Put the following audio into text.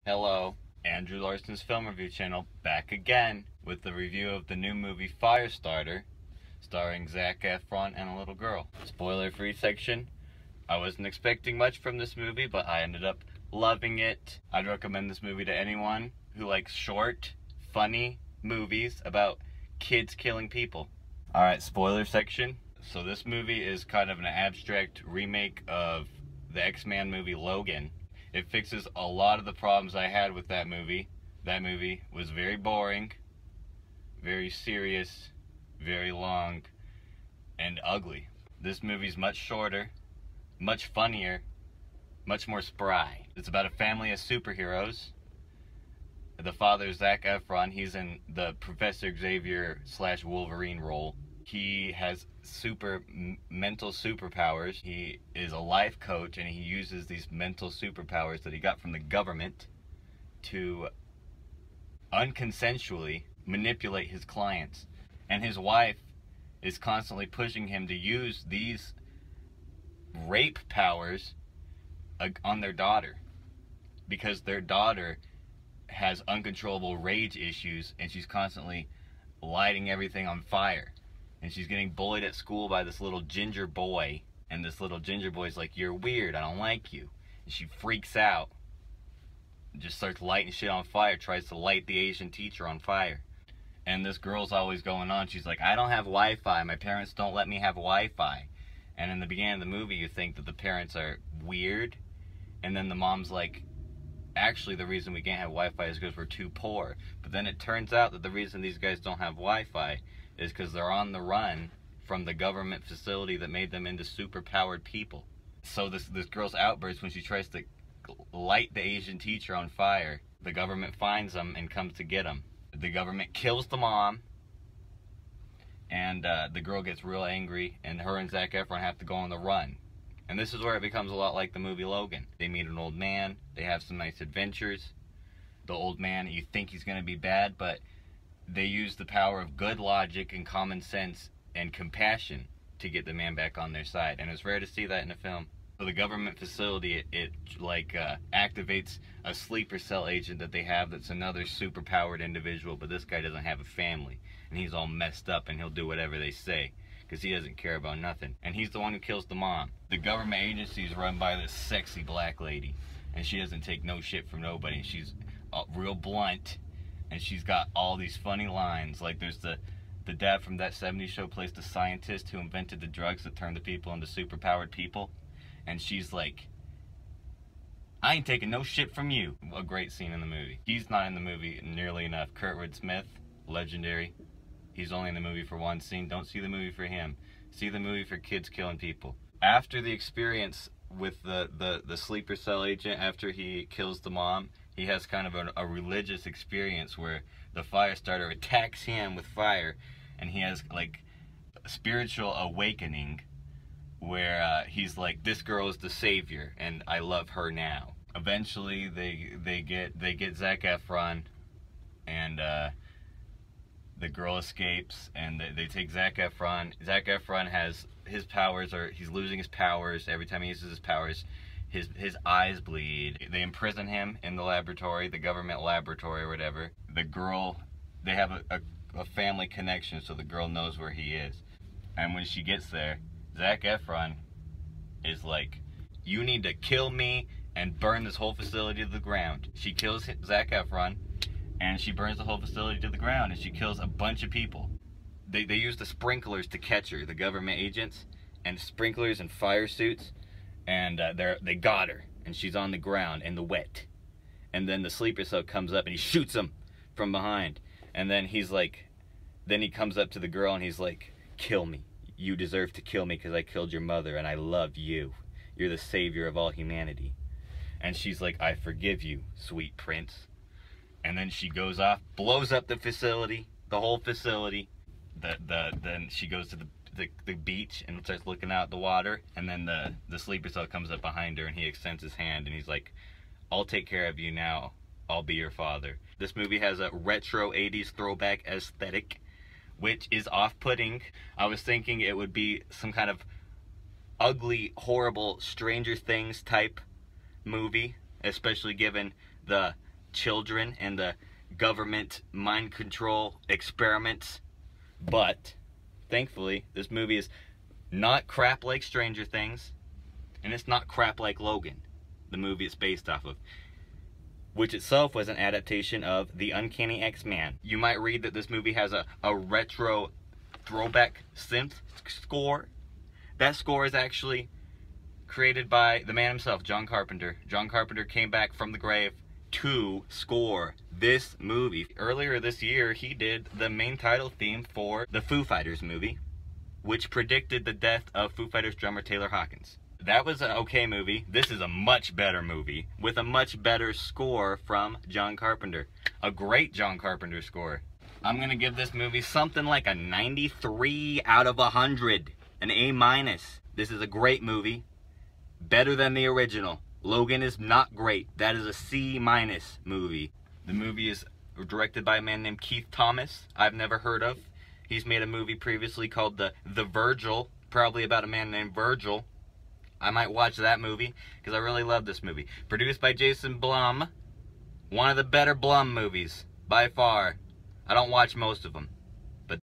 Hello, Andrew Larson's Film Review Channel back again with the review of the new movie Firestarter, starring Zac Efron and a little girl. Spoiler-free section. I wasn't expecting much from this movie, but I ended up loving it. I'd recommend this movie to anyone who likes short, funny movies about kids killing people. Alright, spoiler section. So this movie is kind of an abstract remake of the X-Men movie Logan. It fixes a lot of the problems I had with that movie. That movie was very boring, very serious, very long, and ugly. This movie's much shorter, much funnier, much more spry. It's about a family of superheroes. The father is Zac Efron. He's in the Professor Xavier / Wolverine role. He has mental superpowers. He is a life coach, and he uses these mental superpowers that he got from the government to unconsensually manipulate his clients. And his wife is constantly pushing him to use these rape powers on their daughter, because their daughter has uncontrollable rage issues, and she's constantly lighting everything on fire. And she's getting bullied at school by this little ginger boy. And this little ginger boy's like, "You're weird, I don't like you." And she freaks out and just starts lighting shit on fire, tries to light the Asian teacher on fire. And this girl's always going on. She's like, "I don't have Wi-Fi. My parents don't let me have Wi-Fi." And in the beginning of the movie, you think that the parents are weird. And then the mom's like, "Actually, the reason we can't have Wi-Fi is because we're too poor." But then it turns out that the reason these guys don't have Wi-Fi is because they're on the run from the government facility that made them into super-powered people. So this girl's outburst when she tries to light the Asian teacher on fire, the government finds them and comes to get them. The government kills the mom, and the girl gets real angry, and her and Zac Efron have to go on the run. And this is where it becomes a lot like the movie Logan. They meet an old man, they have some nice adventures. The old man, you think he's going to be bad, but they use the power of good logic and common sense and compassion to get the man back on their side. And it's rare to see that in a film. So the government facility, it activates a sleeper cell agent that they have that's another super-powered individual, but this guy doesn't have a family. And he's all messed up, and he'll do whatever they say, because he doesn't care about nothing. And he's the one who kills the mom. The government agency is run by this sexy black lady, and she doesn't take no shit from nobody. She's real blunt, and she's got all these funny lines. Like there's the dad from That 70s Show plays the scientist who invented the drugs that turned the people into superpowered people. And she's like, "I ain't taking no shit from you." A great scene in the movie. He's not in the movie nearly enough. Kurtwood Smith, legendary. He's only in the movie for one scene. Don't see the movie for him. See the movie for kids killing people. After the experience with the sleeper cell agent, after he kills the mom, he has kind of a religious experience where the Firestarter attacks him with fire, and he has like a spiritual awakening where he's like, "This girl is the savior, and I love her now." Eventually, they get Zac Efron, and the girl escapes, and they take Zac Efron. Zac Efron has his powers, or he's losing his powers. Every time he uses his powers, his eyes bleed. They imprison him in the laboratory, the government laboratory or whatever. The girl, they have a family connection, so the girl knows where he is. And when she gets there, Zac Efron is like, "You need to kill me and burn this whole facility to the ground." She kills Zac Efron, and she burns the whole facility to the ground, and she kills a bunch of people. They use the sprinklers to catch her, the government agents, and sprinklers and fire suits. And they got her, and she's on the ground in the wet. And then the sleeper cell comes up, and he shoots him from behind. And then he's like, then he comes up to the girl, and he's like, "Kill me. You deserve to kill me because I killed your mother, and I love you. You're the savior of all humanity." And she's like, "I forgive you, sweet prince." And then she goes off, blows up the facility, the whole facility. Then she goes to the beach and starts looking out at the water, and then the sleeper cell comes up behind her, and he extends his hand, and he's like, "I'll take care of you now. I'll be your father." This movie has a retro 80s throwback aesthetic, which is off-putting. I was thinking it would be some kind of ugly, horrible Stranger Things type movie, especially given the children and the government mind control experiments. But thankfully, this movie is not crap like Stranger Things, and it's not crap like Logan, the movie it's based off of, which itself was an adaptation of The Uncanny X-Men. You might read that this movie has a retro throwback synth score. That score is actually created by the man himself, John Carpenter. John Carpenter came back from the grave to score this movie. Earlier this year, he did the main title theme for the Foo Fighters movie, which predicted the death of Foo Fighters drummer Taylor Hawkins. That was an okay movie. This is a much better movie with a much better score from John Carpenter. A great John Carpenter score. I'm gonna give this movie something like a 93 out of 100. An A-. This is a great movie. Better than the original. Logan is not great. That is a C- movie. The movie is directed by a man named Keith Thomas, I've never heard of. He's made a movie previously called The Virgil, probably about a man named Virgil. I might watch that movie because I really love this movie. Produced by Jason Blum. One of the better Blum movies, by far. I don't watch most of them.